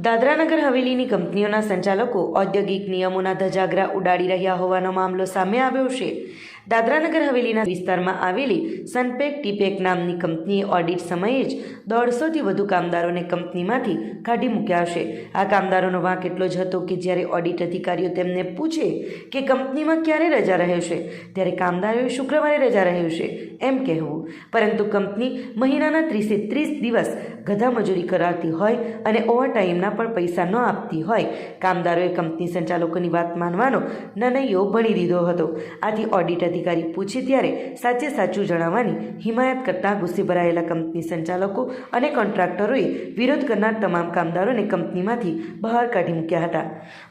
દાદરાનગર હવેલીની કંપનીઓના સંચાલકો ઔદ્યોગિક નિયમોના ધજાગરા ઉડાડી રહ્યા હોવાનો મામલો સામે આવ્યો છે। દાદરાનગર હવેલીના વિસ્તારમાં આવેલી સનપેક ટીપેક નામની કંપનીએ ઓડિટ સમયે જ 150થી વધુ કામદારોને કંપનીમાંથી કાઢી મૂક્યા છે। આ કામદારોનો વાંક એટલો જ હતો કે જ્યારે ઓડિટ અધિકારીઓ તેમને પૂછે કે કંપનીમાં ક્યારે રજા રહે છે, ત્યારે કામદારોએ શુક્રવારે રજા રહ્યું છે એમ કહેવું, પરંતુ કંપની મહિનાના 30 દિવસ ગધા મજૂરી કરાવતી હોય અને ઓવરટાઈમના પણ પૈસા ન આપતી હોય કામદારોએ કંપની સંચાલકોની વાત માનવાનો નિર્ણયો ભણી દીધો હતો। આથી ઓડિટ અધિકારી પૂછે ત્યારે સાચે સાચું જણાવવાની હિમાયત કરતા ગુસ્સે ભરાયેલા કંપની સંચાલકો અને કોન્ટ્રાક્ટરોએ વિરોધ કરનાર તમામ કામદારોને કંપનીમાંથી બહાર કાઢી મૂક્યા હતા।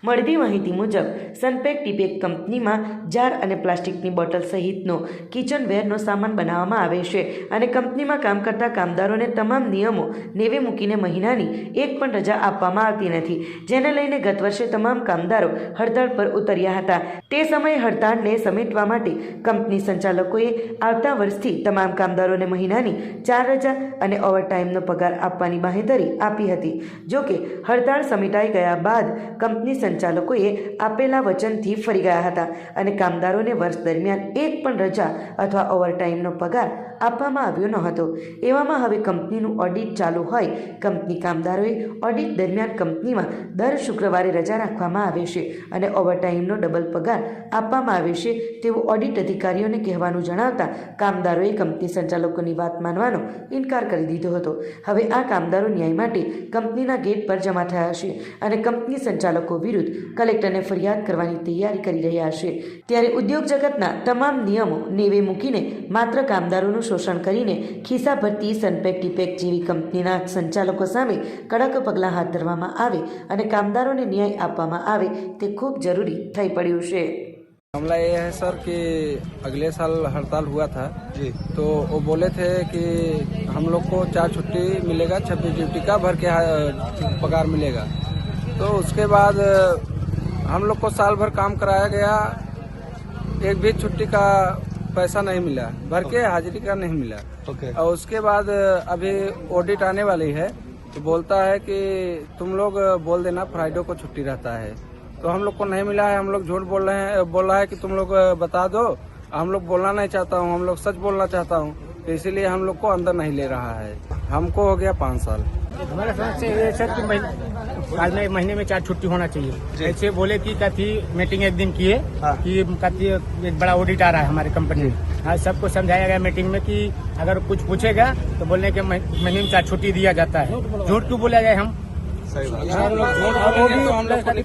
મળતી માહિતી મુજબ સનપેક ટીપેક કંપનીમાં જાર અને પ્લાસ્ટિકની બોટલ સહિતનો કિચનવેરનો સામાન બનાવવામાં આવે છે અને કંપનીમાં કામ કરતા કામદારોને તમામ નિયમો નેવે મૂકીને મહિનાની એક પણ રજા આપવામાં આવતી નથી, જેને લઈને ગત વર્ષે તમામ કામદારો હડતાળ પર ઉતર્યા હતા। તે સમયે હડતાળને સમેટવા માટે કંપની સંચાલકોએ આવતા વર્ષથી તમામ કામદારોને મહિનાની 4 રજા અને ઓવરટાઈમનો પગાર આપવાની બાંહેધરી આપી હતી। જોકે હડતાળ સમેટાઈ ગયા બાદ કંપની સંચાલકોએ આપેલા વચનથી ફરી ગયા હતા અને કામદારોને વર્ષ દરમિયાન એક પણ રજા અથવા ઓવરટાઈમનો પગાર આપવામાં આવ્યો ન હતો। એવામાં હવે કંપનીનું ઓડિટ ચાલુ હોય કંપની કામદારોએ ઓડિટ દરમિયાન કંપનીમાં દર શુક્રવારે રજા રાખવામાં આવે છે અને ઓવરટાઈમનો ડબલ પગાર આપવામાં આવે છે તેવું ઓડિટ અધિકારીઓને કહેવાનું જણાવતા કામદારોએ કંપની સંચાલકોની વાત માનવાનો ઇનકાર કરી દીધો હતો। હવે આ કામદારો ન્યાય માટે કંપનીના ગેટ પર જમા થયા છે અને કંપની સંચાલકો વિરુદ્ધ કલેક્ટરને ફરિયાદ કરવાની તૈયારી કરી રહ્યા છે। ત્યારે ઉદ્યોગ જગતના તમામ નિયમો નેવે મૂકીને માત્ર કામદારોનું શોષણ કરીને ખિસ્સા ભરતી સનપેક ટીપેક જેવી કંપનીના સંચાલકો સામે કડક પગલાં હાથ ધરવામાં આવે અને કામદારોને ન્યાય આપવામાં આવે તે ખૂબ જરૂરી થઈ પડ્યું છે। मामला ये है सर कि अगले साल हड़ताल हुआ था जी, तो वो बोले थे कि हम लोग को 4 छुट्टी मिलेगा, 26 ड्यूटी का भर के पगार मिलेगा। तो उसके बाद हम लोग को साल भर काम कराया गया, एक भी छुट्टी का पैसा नहीं मिला, भर के हाजिरी का नहीं मिला। और उसके बाद अभी ऑडिट आने वाली है तो बोलता है कि तुम लोग बोल देना फ्राइडे को छुट्टी रहता है, तो हम लोग को नहीं मिला है। हम लोग झूठ बोल रहा है कि तुम लोग बता दो। हम लोग बोलना नहीं चाहता हूँ, हम लोग सच बोलना चाहता हूँ, तो इसीलिए हम लोग को अंदर नहीं ले रहा है। हमको हो गया 5 साल। हमारा समझ से ये सर कि महीने में 4 छुट्टी होना चाहिए। ऐसे बोले कि कथी मीटिंग एक दिन किए कि कथी एक बड़ा ऑडिट आ रहा है हमारे कंपनी में। आज सबको समझाया गया मीटिंग में कि अगर कुछ पूछेगा तो बोलने के महीने में 4 छुट्टी दिया जाता है। झूठ क्यों बोला जाए हम? सही बात।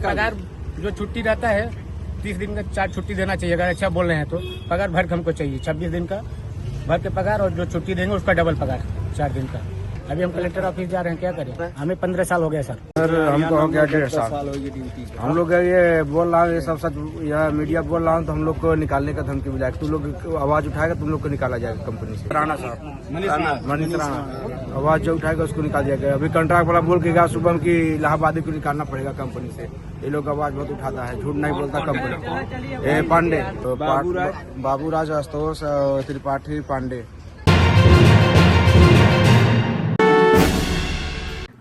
पगार जो छुट्टी रहता है 30 दिन का 4 छुट्टी देना चाहिए। अगर अच्छा बोल रहे हैं तो पगार भर के हमको चाहिए, 26 दिन का भर के पगार, और जो छुट्टी देंगे उसका डबल पगार 4 दिन का। अभी हम कलेक्टर ऑफिस जा रहे हैं, क्या करें? हमें 15 साल हो गया सर। सर हमको हो गया 1.5 साल। हम लोग ये बोल रहा है, ये सब सच, यह मीडिया बोल रहा हूँ तो हम लोग को निकालने का धमकी मिला है। तुम लोग आवाज उठाएगा तुम लोग को निकाला जाएगा कंपनी से। राणा साहब, मनीष राणा आवाज जो उठाएगा उसको निकाल दिया गया। अभी कंट्रैक्ट वाला बोल के गया सुबह की इलाहाबादी को निकालना पड़ेगा कंपनी से। ये लोग आवाज बहुत उठाता है, झूठ नहीं बोलता कंपनी। पांडे बाबूराज आशुतोष त्रिपाठी पांडे।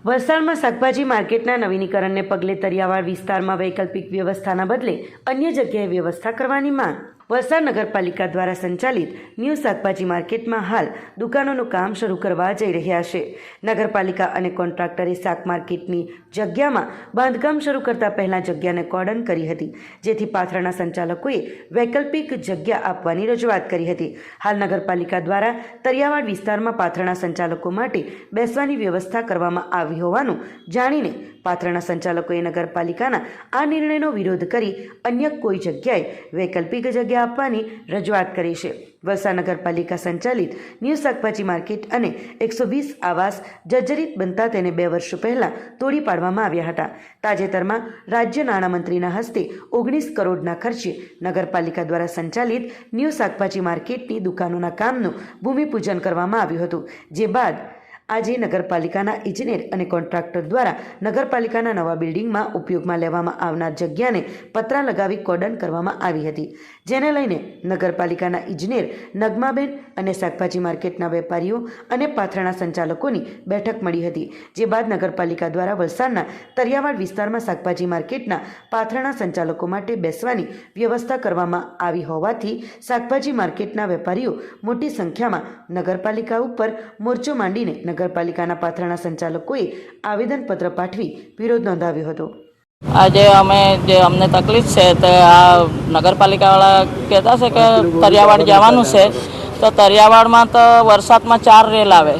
વલસાડમાં શાકભાજી માર્કેટના નવીનીકરણને પગલે તરિયાવાડ વિસ્તારમાં વૈકલ્પિક વ્યવસ્થાના બદલે અન્ય જગ્યાએ વ્યવસ્થા કરવાની માંગ। વલસાડ નગરપાલિકા દ્વારા સંચાલિત ન્યૂ શાકભાજી માર્કેટમાં હાલ દુકાનોનું કામ શરૂ કરવા જઈ રહ્યા છે। નગરપાલિકા અને કોન્ટ્રાક્ટરે શાક માર્કેટની જગ્યામાં બાંધકામ શરૂ કરતા પહેલાં જગ્યાને કોર્ડન કરી હતી, જેથી પાથરાના સંચાલકોએ વૈકલ્પિક જગ્યા આપવાની રજૂઆત કરી હતી। હાલ નગરપાલિકા દ્વારા તરિયાવાડ વિસ્તારમાં પાથરાના સંચાલકો માટે બેસવાની વ્યવસ્થા કરવામાં આવી હોવાનું જાણીને પાથરાના સંચાલકોએ નગરપાલિકાના આ નિર્ણયનો વિરોધ કરી અન્ય કોઈ જગ્યાએ વૈકલ્પિક જગ્યા આપવાની રજૂઆત કરી છે। વલસાડ નગરપાલિકા સંચાલિત ન્યૂ શાકભાજી માર્કેટ અને 120 આવાસ જર્જરિત બનતા તેને 2 વર્ષ પહેલાં તોડી પાડવામાં આવ્યા હતા। તાજેતરમાં રાજ્ય નાણામંત્રીના હસ્તે 19 કરોડના ખર્ચે નગરપાલિકા દ્વારા સંચાલિત ન્યૂ શાકભાજી માર્કેટની દુકાનોના કામનું ભૂમિપૂજન કરવામાં આવ્યું હતું, જે બાદ આજે નગરપાલિકાના ઇજનેર અને કોન્ટ્રાક્ટર દ્વારા નગરપાલિકાના નવા બિલ્ડિંગમાં ઉપયોગમાં લેવામાં આવનાર જગ્યાને પતરા લગાવી કોર્ડન કરવામાં આવી હતી, જેને લઈને નગરપાલિકાના ઇજનેર નગમાબેન અને શાકભાજી માર્કેટના વેપારીઓ અને પાથરણા સંચાલકોની બેઠક મળી હતી, જે બાદ નગરપાલિકા દ્વારા વલસાડના તરિયાવાડ વિસ્તારમાં શાકભાજી માર્કેટના પાથરણા સંચાલકો માટે બેસવાની વ્યવસ્થા કરવામાં આવી હોવાથી શાકભાજી માર્કેટના વેપારીઓ મોટી સંખ્યામાં નગરપાલિકા ઉપર મોરચો માંડીને નગરપાલિકાના પાથરણા સંચાલકોએ આવેદનપત્ર પાઠવી વિરોધ નોંધાવ્યો હતો. આજે અમને તકલીફ છે તો આ નગરપાલિકાવાળા કહેતા છે કે તરિયાવાડ જવાનું છે, તો તરિયાવાડમાં તો વરસાદમાં 4 રેલ આવે,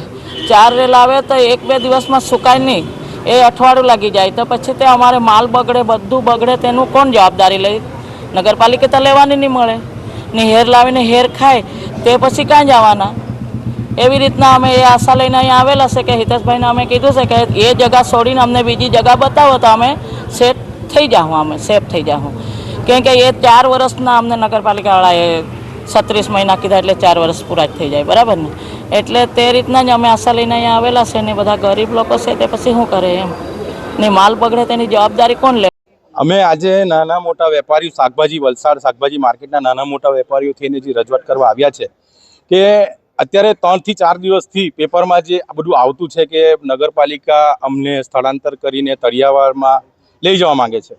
4 રેલ આવે તો 1-2 દિવસમાં સુકાય નહીં, એ અઠવાડિયું લાગી જાય, તો પછી તે અમારે માલ બગડે, બધું બગડે, તેનું કોણ જવાબદારી લે? નગરપાલિકા તો લેવાની નહીં મળે ને, હેર લાવીને હેર ખાય તે પછી ક્યાં જવાના? એવી રીતના અમે એ આશા લઈને અહીંયા આવેલા છે કે હિતેશભાઈને અમે કીધું છે કે એ જગ્યા છોડીને અમને બીજી જગ્યા બતાવો તો અમે સેફ થઈ જાઉં. કેમ કે એ 4 વર્ષના અમને નગરપાલિકાવાળાએ 36 મહિના કીધા, એટલે 4 વર્ષ પૂરા જ થઈ જાય, બરાબર ને? એટલે તે રીતના જ અમે આશા લઈને અહીંયા આવેલા છે ને બધા ગરીબ લોકો છે તે પછી શું કરે એમ ને, માલ બગડે તેની જવાબદારી કોણ લે? અમે આજે નાના મોટા વેપારીઓ શાકભાજી વલસાડ શાકભાજી માર્કેટના નાના મોટા વેપારીઓ થઈને જે રજૂઆત કરવા આવ્યા છે કે અત્યારે 3 થી 4 દિવસથી પેપરમાં જે બધું આવતું છે કે નગરપાલિકા અમને સ્થળાંતર કરીને તળિયાવાડમાં લઈ જવા માંગે છે.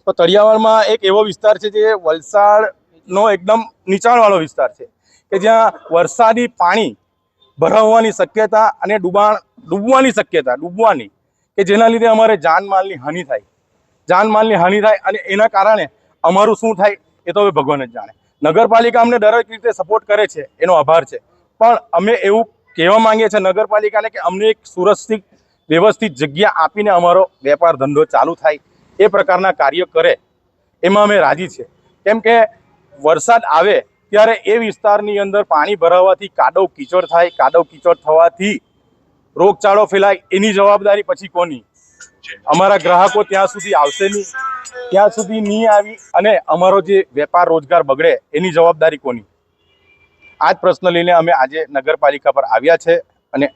તો તળિયાવાડમાં એક એવો વિસ્તાર છે જે વલસાડનો એકદમ નીચાણવાળો વિસ્તાર છે કે જ્યાં વરસાદી પાણી ભરાવવાની શક્યતા અને ડૂબવાની કે જેના લીધે અમારે જાનમાલની હાનિ થાય અને એના કારણે અમારું શું થાય એ તો હવે ભગવાન જ જાણે. નગરપાલિકા અમને દરેક રીતે સપોર્ટ કરે છે, એનો આભાર છે, પણ અમે એવું કહેવા માંગીએ છીએ નગરપાલિકાને કે અમને એક સુરક્ષિત વ્યવસ્થિત જગ્યા આપીને અમારો વેપાર ધંધો ચાલુ થાય એ પ્રકારના કાર્ય કરે એમાં અમે રાજી છીએ. કેમ કે વરસાદ આવે ત્યારે એ વિસ્તારની અંદર પાણી ભરાવાથી કાદવ કીચડ થવાથી રોગચાળો ફેલાય, એની જવાબદારી પછી કોની? અમારા ગ્રાહકો ત્યાં સુધી આવશે નહીં, ત્યાં સુધી નહીં આવી અને અમારો જે વેપાર રોજગાર બગડે એની જવાબદારી કોની? આ જ પ્રશ્ન લઈને અમે આજે નગરપાલિકા પર આવ્યા છે અને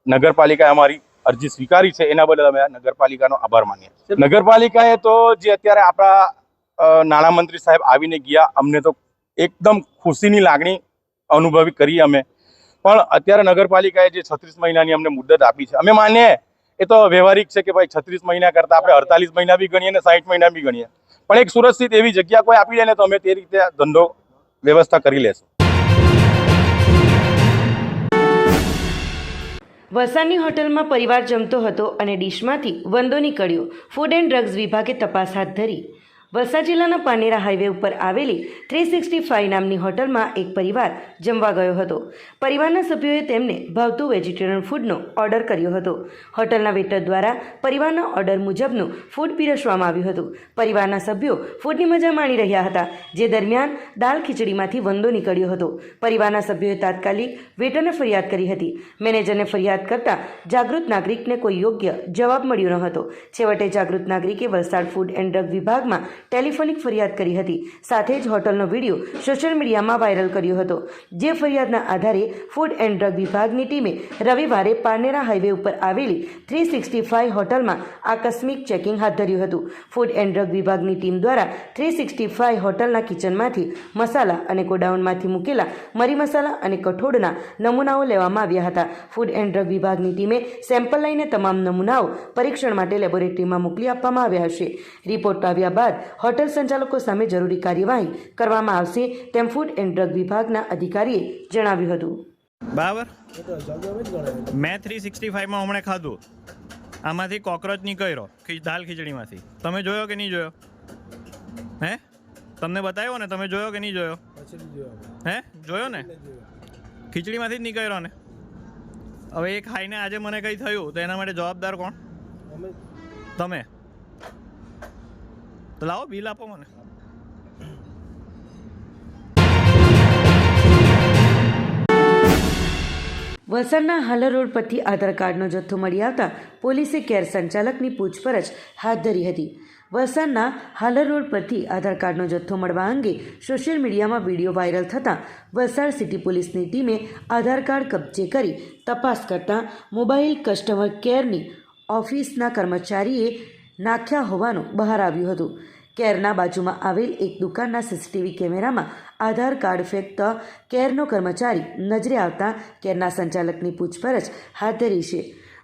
નગરપાલિકાએ અમારી અરજી સ્વીકારી છે, એના બદલ અમે નગરપાલિકાનો આભાર માનીએ છીએ. નગરપાલિકાએ તો જે અત્યારે આપણા નાણામંત્રી સાહેબ આવીને ગયા, અમને તો એકદમ ખુશીની લાગણી અનુભવી કરી અમે, પણ અત્યારે નગરપાલિકાએ જે 36 મહિનાની અમને મુદત આપી છે, અમે માનીએ એ તો વ્યવહારિક છે કે ભાઈ 36 મહિના કરતાં આપણે 48 મહિના બી ગણીએ ને 60 મહિના બી ગણીએ, પણ એક સુરક્ષિત એવી જગ્યા કોઈ આપી દે ને તો અમે તે રીતે ધંધો વ્યવસ્થા કરી લેશું. વલસાડની હોટલમાં પરિવાર જમતો હતો અને ડીશમાંથી વંદો નીકળ્યો. ફૂડ એન્ડ ડ્રગ્સ વિભાગે તપાસ હાથ ધરી. વલસાડ જિલ્લાના પાનેરા હાઈવે ઉપર આવેલી 365 નામની હોટલમાં એક પરિવાર જમવા ગયો હતો. પરિવારના સભ્યોએ તેમને ભાવતું વેજીટેરિયન ફૂડનો ઓર્ડર કર્યો હતો. હોટલના વેટર દ્વારા પરિવારના ઓર્ડર મુજબનું ફૂડ પીરસવામાં આવ્યું હતું. પરિવારના સભ્યો ફૂડની મજા માણી રહ્યા હતા, જે દરમિયાન દાળ ખીચડીમાંથી વંદો નીકળ્યો હતો. પરિવારના સભ્યોએ તાત્કાલિક વેટરને ફરિયાદ કરી હતી. મેનેજરને ફરિયાદ કરતા જાગૃત નાગરિકને કોઈ યોગ્ય જવાબ મળ્યો ન હતો. છેવટે જાગૃત નાગરિકે વલસાડ ફૂડ એન્ડ ડ્રગ વિભાગમાં ટેલિફોનિક ફરિયાદ કરી હતી. સાથે જ હોટલનો વિડીયો સોશિયલ મીડિયામાં વાયરલ કર્યો હતો. જે ફરિયાદના આધારે ફૂડ એન્ડ ડ્રગ વિભાગની ટીમે રવિવારે પાનેરા હાઈવે ઉપર આવેલી 365 હોટલમાં આકસ્મિક ચેકિંગ હાથ ધર્યું હતું. ફૂડ એન્ડ ડ્રગ વિભાગની ટીમ દ્વારા 365 હોટલના કિચનમાંથી મસાલા અને ગોડાઉનમાંથી મૂકેલા મરી મસાલા અને કઠોળના નમૂનાઓ લેવામાં આવ્યા હતા. ફૂડ એન્ડ ડ્રગ વિભાગની ટીમે સેમ્પલ લઈને તમામ નમૂનાઓ પરીક્ષણ માટે લેબોરેટરીમાં મોકલી આપવામાં આવ્યા હશે. રિપોર્ટ આવ્યા બાદ હોટલ સંચાલકો સામે જરૂરી કાર્યવાહી કરવામાં આવશે તેમ ફૂડ એન્ડ ડ્રગ વિભાગના અધિકારીએ જણાવ્યું હતું. બરાબર, મેં 365માં હમણાં ખાધું, આમાંથી કોકરોચ નીકળ્યો દાલ ખીચડીમાંથી. તમે જોયો કે નહીં જોયો? હે, તમને બતાવ્યો ને? તમે જોયો કે નહીં જોયો? હે, જોયો ને? ખીચડીમાંથી જ નીકળ્યો ને. હવે એ ખાઈને આજે મને કંઈ થયું તો એના માટે જવાબદાર કોણ? તમે. તો લાવો બિલ આપો મને. વલસાડના હાલર રોડ પરથી આધાર કાર્ડનો જથ્થો મળી આવતા પોલીસે કેર સંચાલકની પૂછપરછ હાથ ધરી હતી. વલસાડના હાલર રોડ પરથી આધાર કાર્ડનો જથ્થો મળવા અંગે સોશિયલ મીડિયામાં વિડીયો વાયરલ થતાં વલસાડ સિટી પોલીસની ટીમે આધાર કાર્ડ કબજે કરી તપાસ કરતાં મોબાઈલ કસ્ટમર કેરની ઓફિસના કર્મચારીએ નાખ્યા હોવાનું બહાર આવ્યું હતું. કેરના બાજુમાં આવેલ એક દુકાનના સીસીટીવી કેમેરામાં આધાર કાર્ડ ફેંકતા કેરનો કર્મચારી નજરે આવતા કેરના સંચાલકની પૂછપરછ હાથ ધરી છે.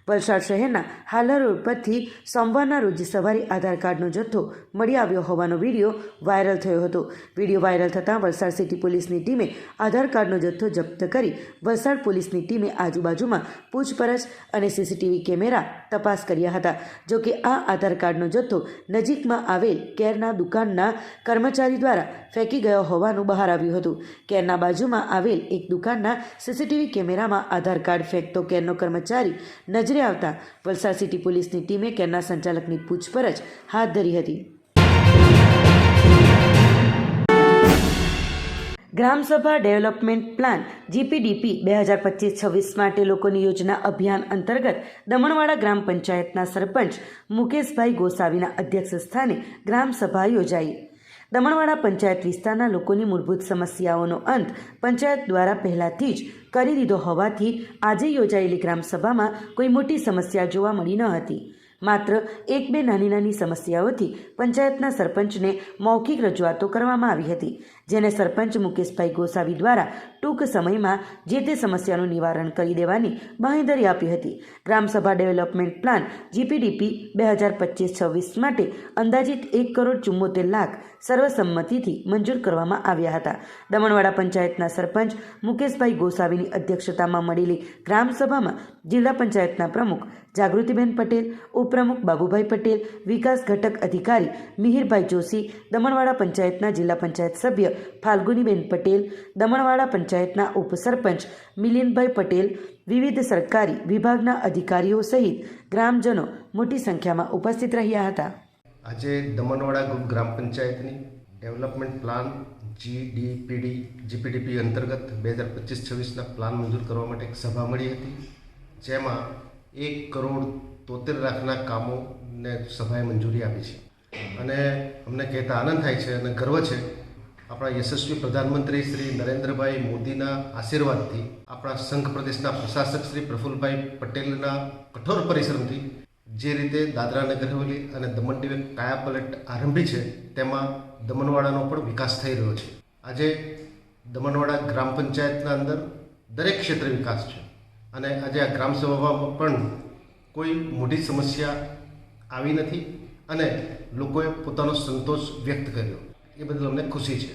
વલસાડ શહેરના હાલર રોડ પરથી સોમવારના રોજ સવારે આધાર કાર્ડનો જથ્થો મળી આવ્યો હોવાનો વિડીયો વાયરલ થયો હતો. વિડીયો વાયરલ થતાં વલસાડ સિટી પોલીસની ટીમે આધાર કાર્ડનો જથ્થો જપ્ત કરી વલસાડ પોલીસની ટીમે આજુબાજુમાં પૂછપરછ અને સીસીટીવી કેમેરા તપાસ કર્યા હતા. જોકે આ આધાર કાર્ડનો જથ્થો નજીકમાં આવેલ કેરના દુકાનના કર્મચારી દ્વારા ફેંકી ગયો હોવાનું બહાર આવ્યું હતું. કેરના બાજુમાં આવેલ એક દુકાનના સીસીટીવી કેમેરામાં આધાર કાર્ડ ફેંકતો કેરનો કર્મચારી નજરે આવતા વલસાડ સિટી પોલીસની ટીમે કેરના સંચાલકની પૂછપરછ હાથ ધરી હતી. ગ્રામસભા ડેવલપમેન્ટ પ્લાન GPDP 2025-26 માટે લોકોની યોજના અભિયાન અંતર્ગત દમણવાડા ગ્રામ પંચાયતના સરપંચ મુકેશભાઈ ગોસાવીના અધ્યક્ષ સ્થાને ગ્રામસભા યોજાઈ. દમણવાડા પંચાયત વિસ્તારના લોકોની મૂળભૂત સમસ્યાઓનો અંત પંચાયત દ્વારા પહેલાથી જ કરી દીધો હોવાથી આજે યોજાયેલી ગ્રામસભામાં કોઈ મોટી સમસ્યા જોવા મળી ન હતી. માત્ર એક બે નાની નાની સમસ્યાઓથી પંચાયતના સરપંચને મૌખિક રજૂઆતો કરવામાં આવી હતી, જેને સરપંચ મુકેશભાઈ ગોસાવી દ્વારા ટૂંક સમયમાં જે તે સમસ્યાનું નિવારણ કરી દેવાની બાંહેધરી આપી હતી. ગ્રામસભા ડેવલપમેન્ટ પ્લાન GPDP 2025-26 માટે અંદાજિત 1,74,00,000 સર્વસંમતિથી મંજૂર કરવામાં આવ્યા હતા. દમણવાડા પંચાયતના સરપંચ મુકેશભાઈ ગોસાવીની અધ્યક્ષતામાં મળેલી ગ્રામસભામાં જિલ્લા પંચાયતના પ્રમુખ જાગૃતિબેન પટેલ, ઉપપ્રમુખ બાબુભાઈ પટેલ, વિકાસ ઘટક અધિકારી મિહિરભાઈ જોશી, દમણવાડા પંચાયતના જિલ્લા પંચાયત સભ્ય ફાલ્ગુનીબેન પટેલ, દમણવાડા પંચાયતના ઉપસરપંચ મિલિંદભાઈ પટેલ, વિવિધ સરકારી વિભાગના અધિકારીઓ સહિત ગ્રામજનો મોટી સંખ્યામાં ઉપસ્થિત રહ્યા હતા. આજે દમણવાડા ગ્રુપ ગ્રામ પંચાયતની ડેવલપમેન્ટ પ્લાન GPDP અંતર્ગત 2025-26ના પ્લાન મંજૂર કરવા માટે એક સભા મળી હતી, જેમાં 1,73,00,000 કામોને સભાએ મંજૂરી આપી છે. અને અમને કહેતા આનંદ થાય છે અને ગર્વ છે, આપણા યશસ્વી પ્રધાનમંત્રી શ્રી નરેન્દ્રભાઈ મોદીના આશીર્વાદથી, આપણા સંઘ પ્રદેશના પ્રશાસક શ્રી પ્રફુલ્લભાઈ પટેલના કઠોર પરિશ્રમથી જે રીતે દાદરા નગર હવેલી અને દમણ દીવે કાયાપલટ આરંભી છે, તેમાં દમણવાડાનો પણ વિકાસ થઈ રહ્યો છે. આજે દમણવાડા ગ્રામ પંચાયતના અંદર દરેક ક્ષેત્રે વિકાસ છે અને આજે આ ગ્રામસભામાં પણ કોઈ મોટી સમસ્યા આવી નથી અને લોકોએ પોતાનો સંતોષ વ્યક્ત કર્યો, એ બદલ અમને ખુશી છે.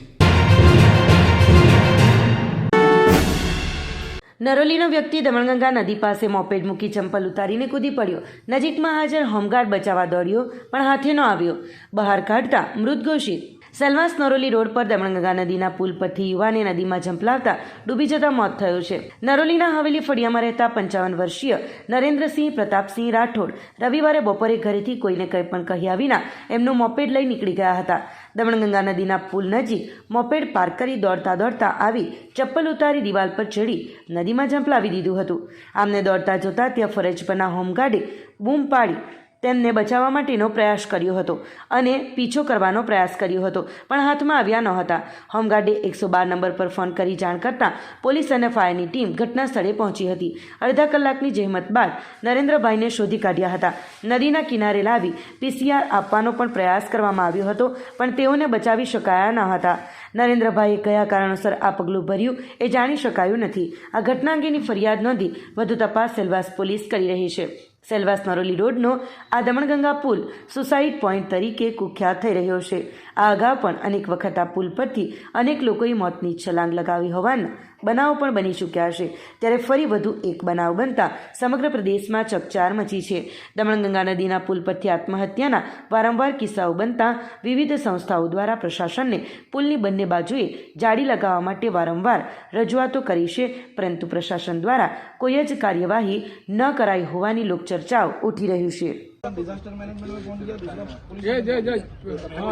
નરોલીનો વ્યક્તિ દમણગંગા નદી પાસે મોપેડ મૂકી ચંપલ ઉતારીને કૂદી પડ્યો. નજીકમાં હાજર હોમગાર્ડ બચાવવા દોડ્યો પણ હાથે ન આવ્યો. બહાર કાઢતા મૃત ઘોષિત. સેલવાસ નરોલી રોડ પર દમણગંગા નદીના પુલ પરથી યુવાને નદીમાં ઝંપલાવતા ડૂબી જતા મોત થયું છે. નરોલીના હવેલી ફળિયામાં રહેતા 55 વર્ષીય નરેન્દ્રસિંહ પ્રતાપસિંહ રાઠોડ રવિવારે બપોરે ઘરેથી કોઈને કંઈ પણ કહ્યા વિના એમનું મોપેડ લઈ નીકળી ગયા હતા. દમણગંગા નદીના પુલ નજીક મોપેડ પાર્ક કરી દોડતા દોડતા આવી ચપ્પલ ઉતારી દિવાલ પર ચડી નદીમાં ઝંપલાવી દીધું હતું. આમને દોડતા જોતા ત્યાં ફરજ પરના હોમગાર્ડે બૂમ પાડી તેમને બચાવવા માટેનો પ્રયાસ કર્યો હતો અને પીછો કરવાનો પ્રયાસ કર્યો હતો, પણ હાથમાં આવ્યા ન હતા. હોમગાર્ડે 112 નંબર પર ફોન કરી જાણ કરતાં પોલીસ અને ફાયરની ટીમ ઘટના સ્થળે પહોંચી હતી. અડધા કલાકની જહેમત બાદ નરેન્દ્રભાઈને શોધી કાઢ્યા હતા. નદીના કિનારે લાવી PCR આપવાનો પણ પ્રયાસ કરવામાં આવ્યો હતો, પણ તેઓને બચાવી શકાયા ન હતા. નરેન્દ્રભાઈએ કયા કારણોસર આ પગલું ભર્યું એ જાણી શકાયું નથી. આ ઘટના અંગેની ફરિયાદ નોંધી વધુ તપાસ સેલવાસ પોલીસ કરી રહી છે. સેલવાસ નરોલી રોડનો આ દમણગંગા પુલ સુસાઇડ પોઈન્ટ તરીકે કુખ્યાત થઈ રહ્યો છે. આ અગાઉ પણ અનેક વખત આ પુલ પરથી અનેક લોકોએ મોતની છલાંગ લગાવી હોવાના બનાવો પણ બની ચૂક્યા છે. ત્યારે ફરી વધુ એક બનાવ બનતા સમગ્ર પ્રદેશમાં ચકચાર મચી છે. દમણગંગા નદીના પુલ પરથી આત્મહત્યાના વારંવાર કિસ્સાઓ બનતા વિવિધ સંસ્થાઓ દ્વારા પ્રશાસનને પુલની બંને બાજુએ જાળી લગાવવા માટે વારંવાર રજૂઆતો કરી છે, પરંતુ પ્રશાસન દ્વારા કોઈ જ કાર્યવાહી ન કરાઈ હોવાની લોકચર્ચાઓ ઉઠી રહ્યું છે. हाँ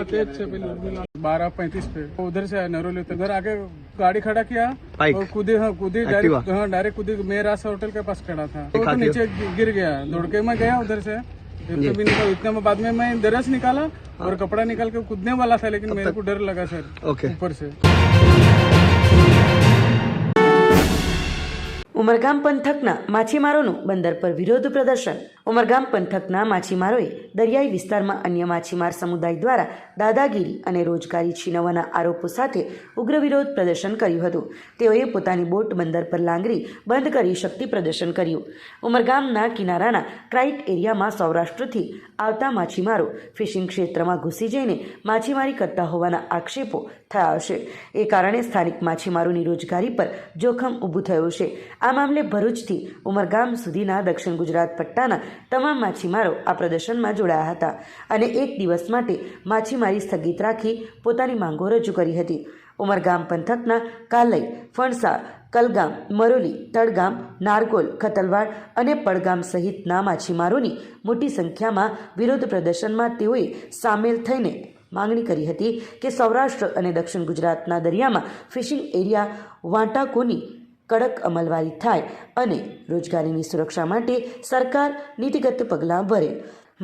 तेज से 12:35 पे उधर से आया नरोली उधर आके गाड़ी खड़ा किया और कूदी डायरेक्ट कूदी मेरा होटल के पास खड़ा था तो नीचे गिर गया, दौड़ के मैं गया उधर से इतने में बाद में मैं दरस निकाला और कपड़ा निकाल के कूदने वाला था, लेकिन मेरे को डर लगा सर ऊपर से। ઉમરગામ પંથકના માછીમારોનું બંદર પર વિરોધ પ્રદર્શન. ઉમરગામ પંથકના માછીમારોએ દરિયાઈ વિસ્તારમાં અન્ય માછીમાર સમુદાય દ્વારા દાદાગીરી અને રોજગારી છીનવવાના આરોપો સાથે ઉગ્ર વિરોધ પ્રદર્શન કર્યું હતું. તેઓએ પોતાની બોટ બંદર પર લાંગરી બંધ કરી શક્તિ પ્રદર્શન કર્યું. ઉમરગામના કિનારાના ક્રાઇટ એરિયામાં સૌરાષ્ટ્રથી આવતા માછીમારો ફિશિંગ ક્ષેત્રમાં ઘૂસી જઈને માછીમારી કરતા હોવાના આક્ષેપો થયા છે. એ કારણે સ્થાનિક માછીમારોની રોજગારી પર જોખમ ઊભું થયું છે. આ મામલે ભરૂચથી ઉમરગામ સુધીના દક્ષિણ ગુજરાત પટ્ટાના તમામ માછીમારો આ પ્રદર્શનમાં જોડાયા હતા અને એક દિવસ માટે માછીમારી સ્થગિત રાખી પોતાની માંગો રજૂ કરી હતી. ઉમરગામ પંથકના કાલઈ, ફણસા, કલગામ, મરોલી, તળગામ, નારગોલ, ખતલવાડ અને પડગામ સહિતના માછીમારોની મોટી સંખ્યામાં વિરોધ પ્રદર્શનમાં તેઓએ સામેલ થઈને માંગણી કરી હતી કે સૌરાષ્ટ્ર અને દક્ષિણ ગુજરાતના દરિયામાં ફિશિંગ એરિયા વાટાકોની કડક અમલવારી થાય અને રોજગારીની સુરક્ષા માટે સરકાર નીતિગત પગલાં ભરે.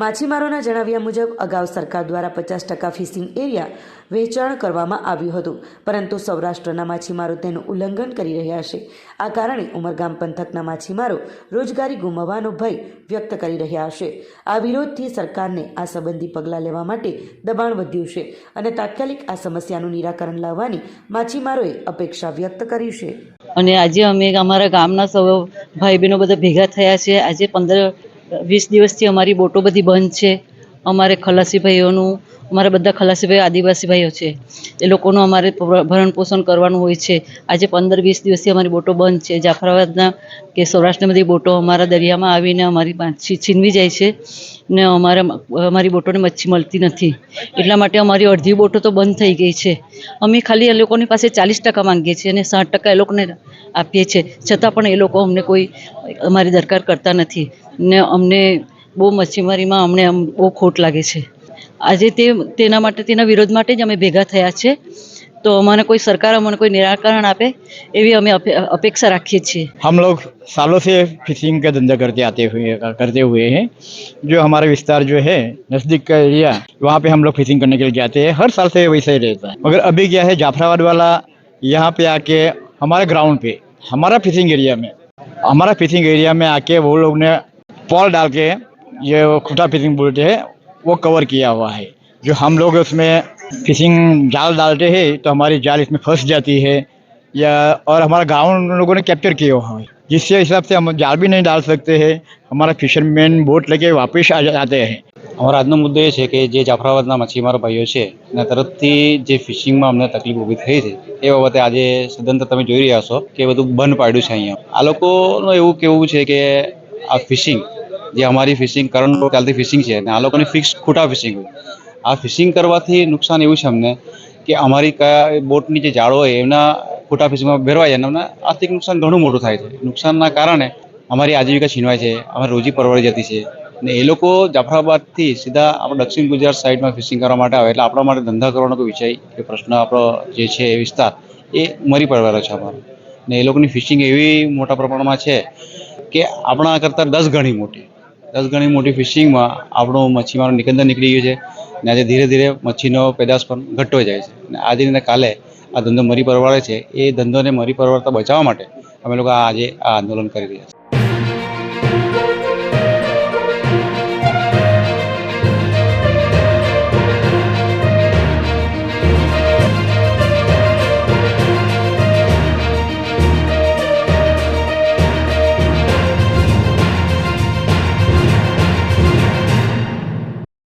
માછીમારોના જણાવ્યા મુજબ અગાઉ સરકાર દ્વારા 50% ફિશિંગ એરિયા વહેંચાણ કરવામાં આવ્યું હતું, પરંતુ સૌરાષ્ટ્રના માછીમારો તેનું ઉલ્લંઘન કરી રહ્યા છે. આ કારણે ઉમરગામ પંથકના માછીમારો રોજગારી ગુમાવવાનો ભય વ્યક્ત કરી રહ્યા છે. આ વિરોધથી સરકારને આ સંબંધી પગલાં લેવા માટે દબાણ વધ્યું છે અને તાત્કાલિક આ સમસ્યાનું નિરાકરણ લાવવાની માછીમારોએ અપેક્ષા વ્યક્ત કરી છે. અને આજે અમે અમારા ગામના સૌ ભાઈ બહેનો બધા ભેગા થયા છે. આજે 15-20 દિવસથી અમારી બોટો બધી બંધ છે. અમારે ખલાસી ભાઈઓનું, અમારા બધા ખલાસી ભાઈઓ આદિવાસી ભાઈઓ છે, એ લોકોનું અમારે ભરણ પોષણ કરવાનું હોય છે. આજે 15-20 દિવસથી અમારી બોટો બંધ છે. જાફરાબાદના કે સૌરાષ્ટ્રની બધી બોટો અમારા દરિયામાં આવીને અમારી માછી છીનવી જાય છે ને અમારી બોટોને મચ્છી મળતી નથી. એટલા માટે અમારી અડધી બોટો તો બંધ થઈ ગઈ છે. અમે ખાલી એ લોકોની પાસે 40% માંગીએ છીએ અને 60% એ લોકોને આપીએ છીએ, છતાં પણ એ લોકો અમને કોઈ અમારી દરકાર કરતા નથી ને અમને બહુ મચ્છીમારીમાં અમને બહુ ખોટ લાગે છે. આજે તેના વિરોધ માટે જ અમે ભેગા થયા છે. तो हमारे कोई सरकार हमारे कोई निराकरण आपे एवी हमें अपेक्षा रखिए છીએ. हम लोग सालों से फिशिंग का धंधा करते हुए हैं. जो हमारा विस्तार जो है नज़दीक का एरिया, वहाँ पे हम लोग फिशिंग करने के लिए जाते हैं. हर साल से वैसे ही रहता है. मगर अभी क्या है, जाफराबाद वाला यहाँ पे आके हमारे ग्राउंड पे हमारा फिशिंग एरिया में आके वो लोग ने पॉल डाल के, ये खुटा फिशिंग बोलते हैं, वो कवर किया हुआ है. जो हम लोग उसमें फिशिंग जाल डालते हैं तो हमारी जाल इसमें फंस जाती है, या और हमारा गाँव लोगों ने कैप्चर किया हुआ है, जिससे हिसाब से हम जाल भी नहीं डाल सकते हैं. हमारा फिशरमैन बोट लेके वापस आ जाते हैं. અમારો આજનો મુદ્દો એ છે કે જે જાફરાબાદના મચ્છીમારો ભાઈઓ છે એના તરફથી જે ફિશિંગમાં અમને તકલીફ ઊભી થઈ છે એ બાબતે આજે સદંતર તમે જોઈ રહ્યા છો કે બધું બંધ પાડ્યું છે. અહીંયા આ લોકોનું એવું કહેવું છે કે આ ફિશિંગ જે અમારી ફિશિંગ કરંટ ચાલતી ફિશિંગ છે ને આ લોકોની ફિક્સ ખોટા ફિશિંગ હોય. આ ફિશિંગ કરવાથી નુકસાન એવું છે અમને કે અમારી બોટની જે જાળો હોય એમના ખોટા ફિશિંગમાં ભેરવાય જાય અને અમને આર્થિક નુકસાન ઘણું મોટું થાય છે. નુકસાનના કારણે અમારી આજીવિકા છીનવાય છે, અમારી રોજી પરવડી જતી છે. ને એ લોકો જાફરાબાદથી સીધા આપણે દક્ષિણ ગુજરાત સાઈડમાં ફિશિંગ કરવા માટે આવે એટલે આપણા માટે ધંધા કરવાનો કોઈ વિષય કે પ્રશ્ન આપણો જે છે એ વિસ્તાર એ મરી પડવાનો છે અમારો. ને એ લોકોની ફિશિંગ એવી મોટા પ્રમાણમાં છે કે આપણા કરતાં 10 ગણી મોટી ફિશિંગમાં આપણું મચ્છીમારો નિકંદન નીકળી ગયું છે. ને આજે ધીરે ધીરે મચ્છીનો પેદાશ પણ ઘટતો જાય છે. અને આજે ને કાલે આ ધંધો મરી પરવાડે છે. એ ધંધોને મરી પરવાડતા બચાવવા માટે અમે લોકો આજે આ આંદોલન કરી રહ્યા છીએ.